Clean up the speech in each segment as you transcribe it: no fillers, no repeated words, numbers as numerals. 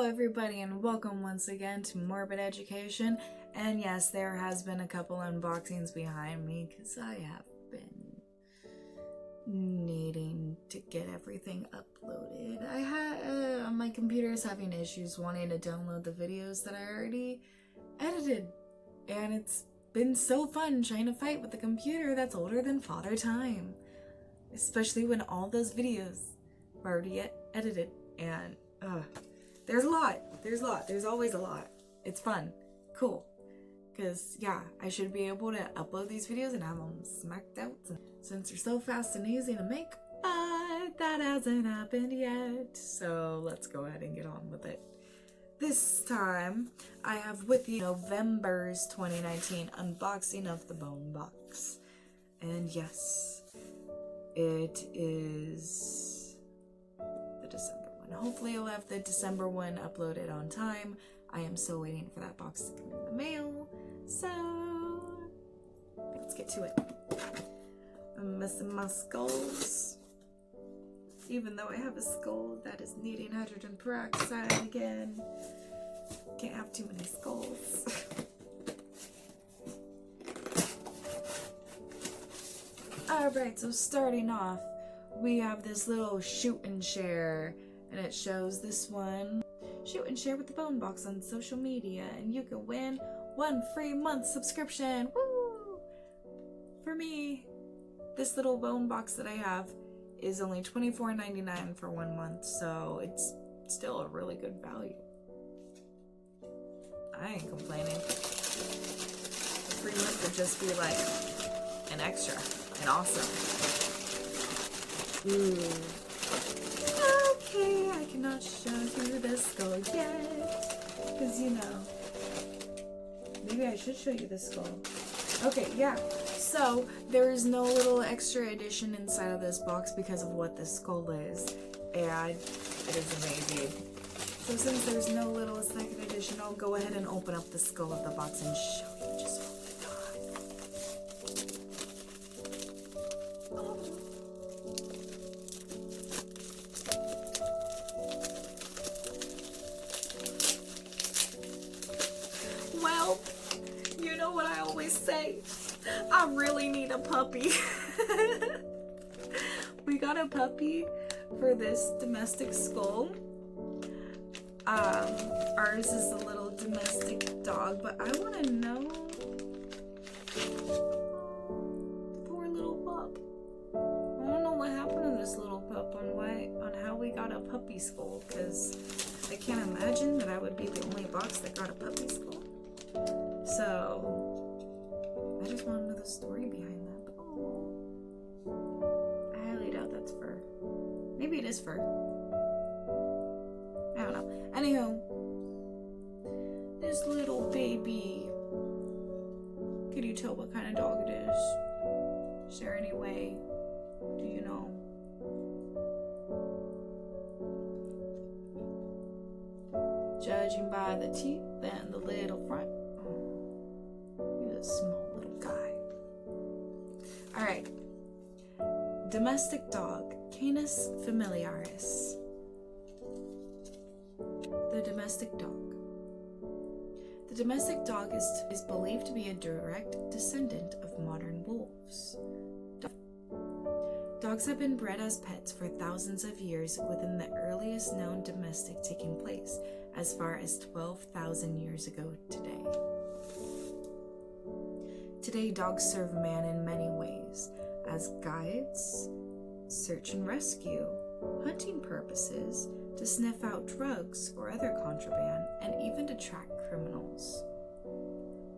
Hello everybody and welcome once again to Morbid Education. And yes, there has been a couple unboxings behind me because I have been needing to get everything uploaded. My computer's having issues wanting to download the videos that I already edited, and it's been so fun trying to fight with the computer that's older than Father Time, especially when all those videos are already edited. And there's always a lot. It's fun, cool, because yeah, I should be able to upload these videos and have them smacked out since they're so fast and easy to make, but that hasn't happened yet, so let's go ahead and get on with it. This time I have with you November's 2019 unboxing of the Bone Box, and yes, it is the December one. Hopefully I'll have the December one uploaded on time. I am still waiting for that box to come in the mail, so let's get to it. I'm missing my skulls, even though I have a skull that is needing hydrogen peroxide again. Can't have too many skulls. Alright, so starting off, we have this little shoot and share, and it shows this one. Shoot and share with the Bone Box on social media, and you can win 1 free month subscription. Woo! For me, this little Bone Box that I have is only $24.99 for 1 month, so it's still a really good value. I ain't complaining. A free month would just be like an extra and awesome. Ooh. Okay, I cannot show you the skull yet, because you know, maybe I should show you the skull. Okay, yeah, so there is no little extra edition inside of this box because of what this skull is, and it is amazing. So since there's no little second edition, I'll go ahead and open up the skull of the box and show you just what we got. Oh. Well, you know what I always say, I really need a puppy. We got a puppy for this domestic skull. Ours is a little domestic dog, but I want to know, poor little pup. I don't know what happened to this little pup on how we got a puppy skull, because I can't imagine that I would be the only box that got a puppy skull. So I just want to know the story behind that. But, oh, I highly doubt that's fur. Maybe it is fur. I don't know. Anywho, this little baby. Can you tell what kind of dog it is? Is there any way? Do you know? Judging by the teeth and the little front. He's a small little guy. Alright. Domestic dog, Canis familiaris. The domestic dog. The domestic dog is believed to be a direct descendant of modern wolves. Dogs have been bred as pets for thousands of years, within the earliest known domestic taking place as far as 12,000 years ago today. Today, dogs serve man in many ways, as guides, search and rescue, hunting purposes, to sniff out drugs or other contraband, and even to track criminals.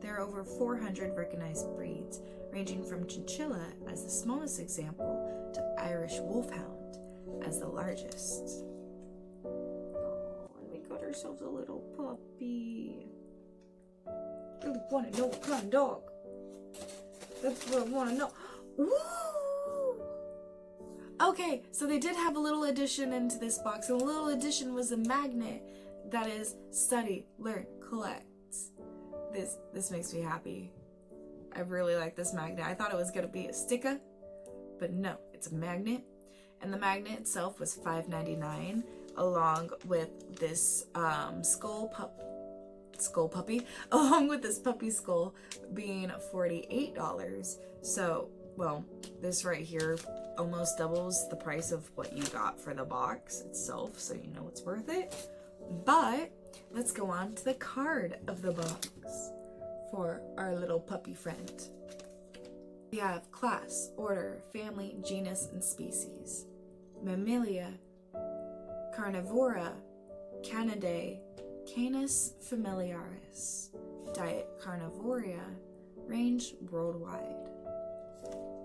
There are over 400 recognized breeds, ranging from chinchilla as the smallest example to Irish wolfhound as the largest. Oh, and we got ourselves a little puppy. Really want to know what kind of dog. That's what I want to know. Ooh! Okay, so they did have a little addition into this box, and the little addition was a magnet that is study, learn, collect. This makes me happy. I really like this magnet. I thought it was going to be a sticker, but no, it's a magnet. And the magnet itself was $5.99, along with this skull puppy, along with this puppy skull being $48. So, well, this right here almost doubles the price of what you got for the box itself, so you know it's worth it. But let's go on to the card of the box for our little puppy friend. We have class, order, family, genus, and species. Mammalia, Carnivora, Canidae, Canis familiaris. Diet Carnivoria, range worldwide.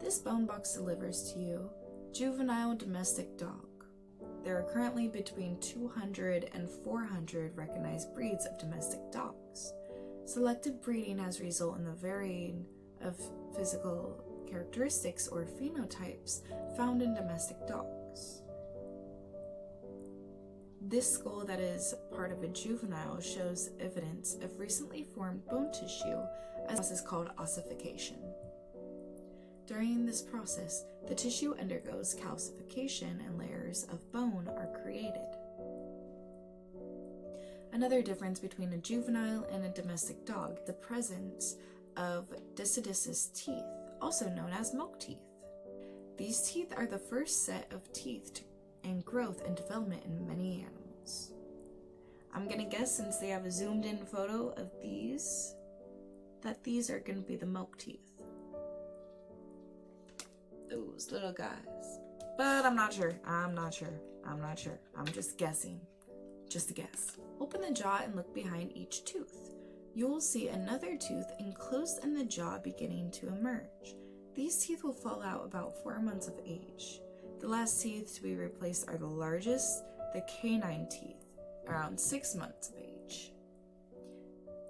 This bone box delivers to you juvenile domestic dog. There are currently between 200 and 400 recognized breeds of domestic dogs. Selective breeding has resulted in the varying of physical characteristics or phenotypes found in domestic dogs. This skull that is part of a juvenile shows evidence of recently formed bone tissue, as is called ossification. During this process, the tissue undergoes calcification and layers of bone are created. Another difference between a juvenile and a domestic dog, the presence of deciduous teeth, also known as milk teeth. These teeth are the first set of teeth in growth and development in many animals. I'm gonna guess, since they have a zoomed in photo of these, that these are gonna be the milk teeth. Those little guys. But I'm not sure. I'm just guessing. Just a guess. Open the jaw and look behind each tooth. You will see another tooth enclosed in the jaw beginning to emerge. These teeth will fall out about 4 months of age. The last teeth to be replaced are the largest, the canine teeth, around 6 months of age.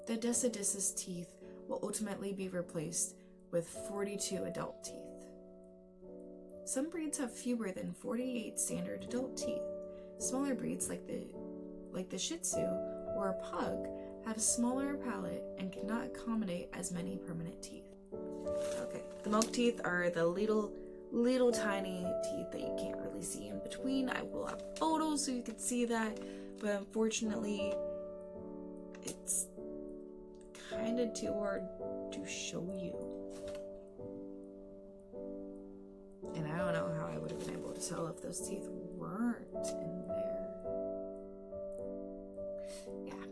The deciduous teeth will ultimately be replaced with 42 adult teeth. Some breeds have fewer than 48 standard adult teeth. Smaller breeds like the Shih Tzu or a Pug have a smaller palate and cannot accommodate as many permanent teeth. Okay, the milk teeth are the little tiny teeth that you can't really see in between. I will have photos so you can see that, but unfortunately it's kind of too hard to show you. And I don't know how I would have been able to tell if those teeth weren't in there. Yeah.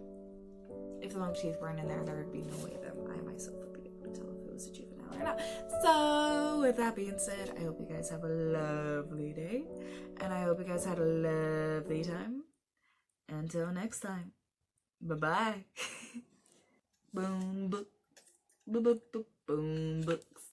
If the milk teeth weren't in there, there would be no way that I myself would be able to tell if it was a juvenile or not. So, with that being said, I hope you guys have a lovely day. And I hope you guys had a lovely time. Until next time. Bye-bye. Boom, boop. Boop, boop, boop, boom, boop.